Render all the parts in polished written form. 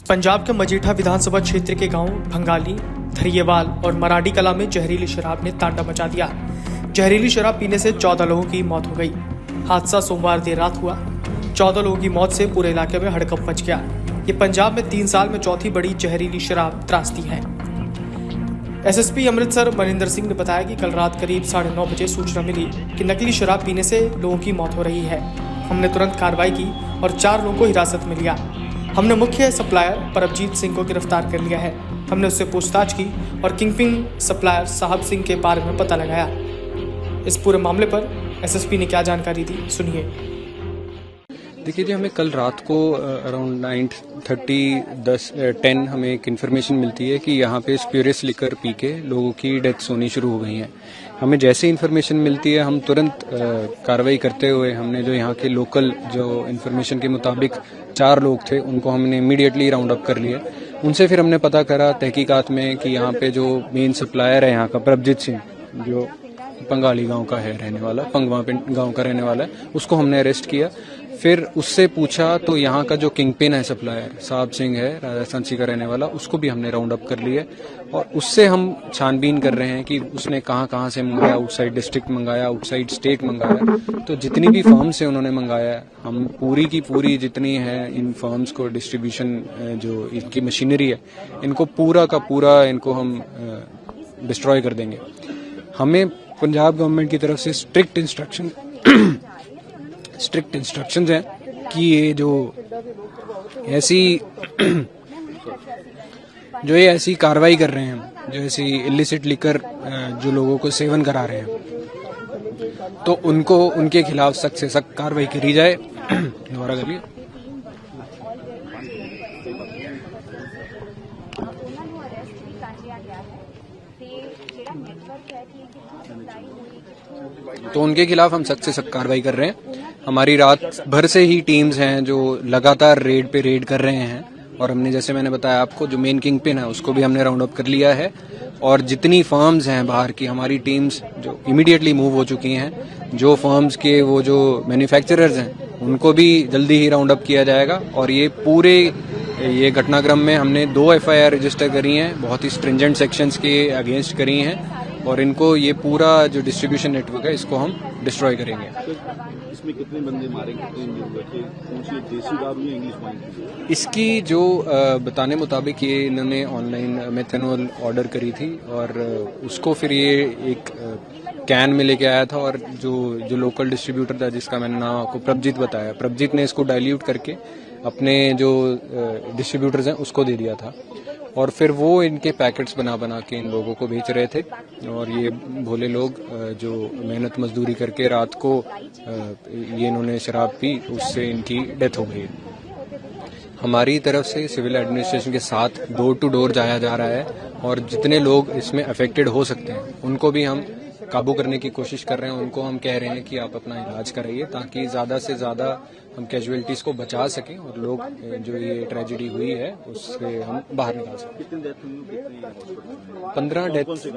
पंजाब के मजीठा विधानसभा क्षेत्र के गांव भंगाली, धरियेवाल और मराठी कला में जहरीली शराब ने तांडव मचा दिया। जहरीली शराब पीने से 14 लोगों की मौत हो गई। हादसा सोमवार देर रात हुआ। 14 लोगों की मौत से पूरे इलाके में हड़कंप मच गया। ये पंजाब में 3 साल में चौथी बड़ी जहरीली शराब त्रासदी है। एसएसपी अमृतसर मनिंदर सिंह ने बताया कि कल रात करीब 9:30 बजे सूचना मिली कि नकली शराब पीने से लोगों की मौत हो रही है। हमने तुरंत कार्रवाई की और 4 लोगों को हिरासत में लिया। हमने मुख्य सप्लायर परमजीत सिंह को गिरफ्तार कर लिया है। हमने उससे पूछताछ की और किंगपिन सप्लायर साहब सिंह के बारे में पता लगाया। इस पूरे मामले पर एसएसपी ने क्या जानकारी दी, सुनिए। देखिए जी, हमें कल रात को अराउंड 9:30 हमें एक इन्फॉर्मेशन मिलती है कि यहाँ पे स्प्यूरियस लिकर पी के लोगों की डेथ्स होनी शुरू हो गई हैं। हमें जैसे इन्फॉर्मेशन मिलती है हम तुरंत कार्रवाई करते हुए हमने जो यहाँ के लोकल जो इन्फॉर्मेशन के मुताबिक 4 लोग थे उनको हमने इमीडिएटली राउंड अप कर लिया। उनसे फिर हमने पता करा तहकीकात में कि यहाँ पे जो मेन सप्लायर है यहाँ का प्रभजीत सिंह, जो पंगाली गांव का है रहने वाला, पंगवा गांव का रहने वाला है, उसको हमने अरेस्ट किया। फिर उससे पूछा तो यहाँ का जो किंगपिन है सप्लायर साहब सिंह है, राजस्थान का रहने वाला, उसको भी हमने राउंड अप कर लिया और उससे हम छानबीन कर रहे हैं कि उसने कहाँ से मंगाया, आउटसाइड डिस्ट्रिक्ट मंगाया, आउटसाइड स्टेट मंगाया। तो जितनी भी फर्म से उन्होंने मंगाया, हम पूरी की पूरी जितनी है इन फर्म्स को डिस्ट्रीब्यूशन जो इनकी मशीनरी है, इनको पूरा का पूरा इनको हम डिस्ट्रॉय कर देंगे। हमें पंजाब गवर्नमेंट की तरफ से स्ट्रिक्ट इंस्ट्रक्शंस हैं कि ये जो ऐसी कार्रवाई कर रहे हैं, जो ऐसी इलिसिट लिकर जो लोगों को सेवन करा रहे हैं, तो उनको उनके खिलाफ सख्त से सख्त कार्रवाई करी जाए। दोबारा करिए। तो उनके खिलाफ हम सख्त से सख्त कार्रवाई कर रहे हैं। हमारी रात भर से ही टीम्स हैं जो लगातार रेड कर रहे हैं और हमने, जैसे मैंने बताया आपको, जो मेन किंगपिन है उसको भी हमने राउंड अप कर लिया है और जितनी फर्म्स हैं बाहर की, हमारी टीम्स जो इमीडिएटली मूव हो चुकी हैं। जो फर्म्स के वो जो मैन्युफैक्चरर्स हैं उनको भी जल्दी ही राउंड अप किया जाएगा और ये घटनाक्रम में हमने 2 FIR रजिस्टर करी हैं, बहुत ही स्ट्रिंजेंट सेक्शंस के अगेंस्ट करी हैं और इनको ये पूरा जो डिस्ट्रीब्यूशन नेटवर्क है इसको हम डिस्ट्रॉय करेंगे। इसमें कितने बंदे मारे, कितने इंजर्ड हुए थे, कौन सी देसी दारू या इंग्लिश वाइन? इसकी जो बताने मुताबिक ये इन्होंने ऑनलाइन मेथनॉल ऑर्डर करी थी और उसको फिर ये एक कैन में लेके आया था और जो लोकल डिस्ट्रीब्यूटर था जिसका मैंने नाम आपको प्रभजीत बताया, प्रभजीत ने इसको डाइल्यूट करके अपने जो डिस्ट्रीब्यूटर्स हैं उसको दे दिया था और फिर वो इनके पैकेट्स बना के इन लोगों को बेच रहे थे और ये भोले लोग जो मेहनत मजदूरी करके रात को ये इन्होंने शराब पी, उससे इनकी डेथ हो गई। हमारी तरफ से सिविल एडमिनिस्ट्रेशन के साथ डोर टू डोर जाया जा रहा है और जितने लोग इसमें अफेक्टेड हो सकते हैं उनको भी हम काबू करने की कोशिश कर रहे हैं। उनको हम कह रहे हैं कि आप अपना इलाज कराइए ताकि ज़्यादा से ज़्यादा हम कैजुअलिटीज़ को बचा सकें और लोग जो ये ट्रेजेडी हुई है उससे हम बाहर निकाल सकें। 15 डेथ्स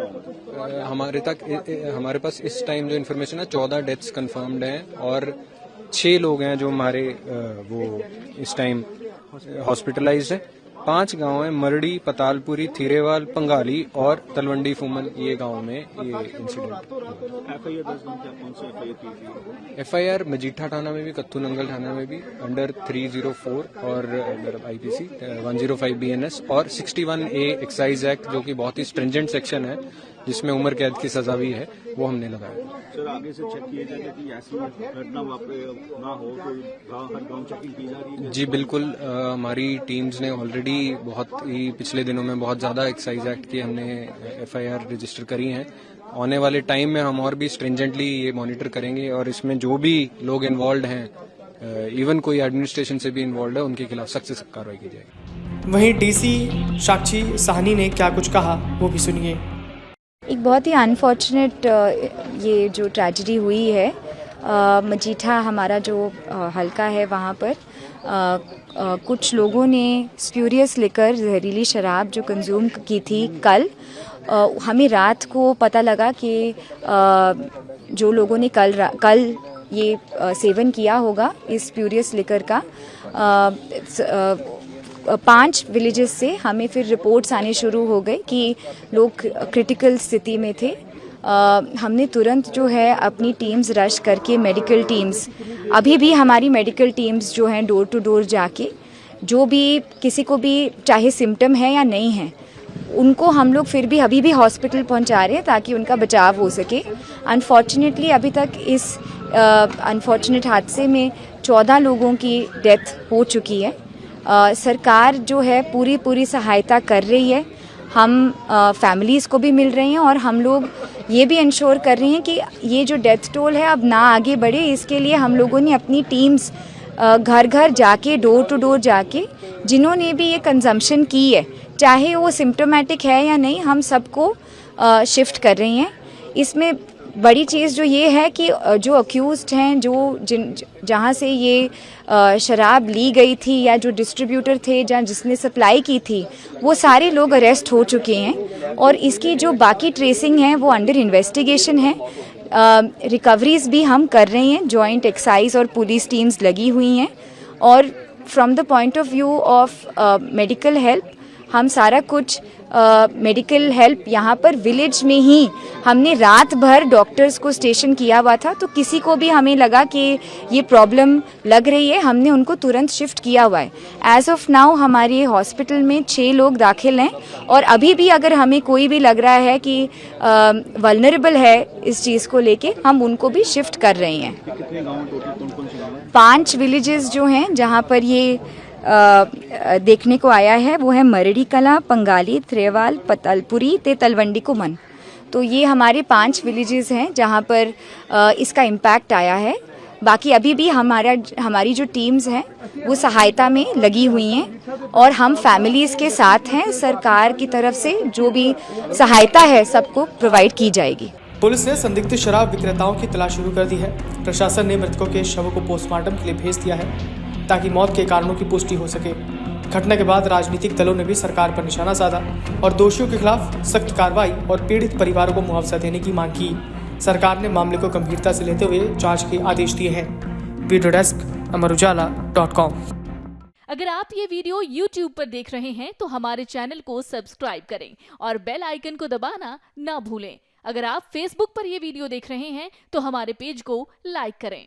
हमारे पास इस टाइम जो इन्फॉर्मेशन है 14 डेथ्स कंफर्म्ड हैं और 6 लोग हैं जो हमारे वो इस टाइम हॉस्पिटलाइज्ड है। 5 गांव हैं, मरड़ी, पतालपुरी, थीरेवाल, पंगाली और तलवंडी फूमन, ये गांव में ये इंसिडेंट। FIR मजीठा थाना में भी, कत्थू नंगल थाना में भी अंडर 304 और अंडर IPC 105 BNS और 61A एक्साइज एक्ट, जो कि बहुत ही स्ट्रिंजेंट सेक्शन है जिसमें उम्र कैद की सजा भी है, वो हमने लगाया। सर, आगे से चेक किया जाएगा कि ऐसी घटना ना हो, तो हर गांव चेकिंग की जा रही है? जी बिल्कुल, हमारी टीम्स ने ऑलरेडी बहुत ही पिछले दिनों में बहुत ज़्यादा एक्साइज एक्ट की हमने FIR रजिस्टर करी हैं। आने वाले टाइम में हम और भी स्ट्रिंजेंटली ये मॉनिटर करेंगे और इसमें जो भी लोग इन्वॉल्व हैं, इवन कोई एडमिनिस्ट्रेशन से भी इन्वॉल्व है, उनके खिलाफ सख्त से सख्त कार्रवाई की जाएगी। वहीं DC साक्षी साहनी ने क्या कुछ कहा, वो भी सुनिए। एक बहुत ही अनफॉर्चुनेट ये जो ट्रेजेडी हुई है, मजीठा हमारा जो हल्का है वहाँ पर कुछ लोगों ने स्प्यूरियस लिकर, जहरीली शराब जो कंज्यूम की थी कल। हमें रात को पता लगा कि जो लोगों ने कल ये सेवन किया होगा इस स्प्यूरियस लिकर का, 5 विलेजेस से हमें फिर रिपोर्ट्स आने शुरू हो गए कि लोग क्रिटिकल स्थिति में थे। हमने तुरंत जो है अपनी टीम्स रश करके मेडिकल टीम्स, अभी भी हमारी मेडिकल टीम्स जो हैं डोर टू डोर जाके जो भी किसी को भी चाहे सिम्टम है या नहीं है उनको हम लोग फिर भी अभी भी हॉस्पिटल पहुंचा रहे हैं ताकि उनका बचाव हो सके। अनफॉर्चुनेटली अभी तक इस अनफॉर्चुनेट हादसे में 14 लोगों की डेथ हो चुकी है। सरकार जो है पूरी सहायता कर रही है। हम फैमिलीज़ को भी मिल रहे हैं और हम लोग ये भी इंश्योर कर रहे हैं कि ये जो डेथ टोल है अब ना आगे बढ़े। इसके लिए हम लोगों ने अपनी टीम्स घर घर जाके डोर टू डोर जाके जिन्होंने भी ये कंजम्पशन की है, चाहे वो सिम्टोमेटिक है या नहीं, हम सबको शिफ्ट कर रही हैं। इसमें बड़ी चीज़ जो ये है कि जो अक्यूज्ड हैं, जो जहाँ से ये शराब ली गई थी या जो डिस्ट्रीब्यूटर थे जहाँ जिसने सप्लाई की थी, वो सारे लोग अरेस्ट हो चुके हैं और इसकी जो बाकी ट्रेसिंग है वो अंडर इन्वेस्टिगेशन है। रिकवरीज भी हम कर रहे हैं, जॉइंट एक्साइज और पुलिस टीम्स लगी हुई हैं और from the point of view of medical help हम सारा कुछ मेडिकल हेल्प यहाँ पर विलेज में ही हमने रात भर डॉक्टर्स को स्टेशन किया हुआ था, तो किसी को भी हमें लगा कि ये प्रॉब्लम लग रही है, हमने उनको तुरंत शिफ्ट किया हुआ है। एज ऑफ नाउ हमारे हॉस्पिटल में 6 लोग दाखिल हैं और अभी भी अगर हमें कोई भी लग रहा है कि वल्नरेबल है इस चीज़ को लेके, हम उनको भी शिफ्ट कर रहे हैं। कितने गाँव टोटल कौन से गाँव हैं? 5 विलेजेस जो हैं जहाँ पर ये देखने को आया है वो है मरड़ी कला, पंगाली, थ्रेवाल, पतलपुरी ते तलवंडी कुमन। तो ये हमारे 5 विलेजेस हैं जहाँ पर इसका इम्पैक्ट आया है। बाकी अभी भी हमारी जो टीम्स हैं वो सहायता में लगी हुई हैं और हम फैमिलीज़ के साथ हैं। सरकार की तरफ से जो भी सहायता है सबको प्रोवाइड की जाएगी। पुलिस ने संदिग्ध शराब विक्रेताओं की तलाश शुरू कर दी है। प्रशासन ने मृतकों के शवों को पोस्टमार्टम के लिए भेज दिया है ताकि मौत के कारणों की पुष्टि हो सके। घटना के बाद राजनीतिक दलों ने भी सरकार पर निशाना साधा और दोषियों के खिलाफ सख्त कार्रवाई और पीड़ित परिवारों को मुआवजा देने की मांग की। सरकार ने मामले को गंभीरता से लेते हुए जांच के आदेश दिए हैं। Video desk amarujala.com। अगर आप ये वीडियो YouTube पर देख रहे हैं तो हमारे चैनल को सब्सक्राइब करें और बेल आइकन को दबाना ना भूलें। अगर आप Facebook पर ये वीडियो देख रहे हैं तो हमारे पेज को लाइक करें।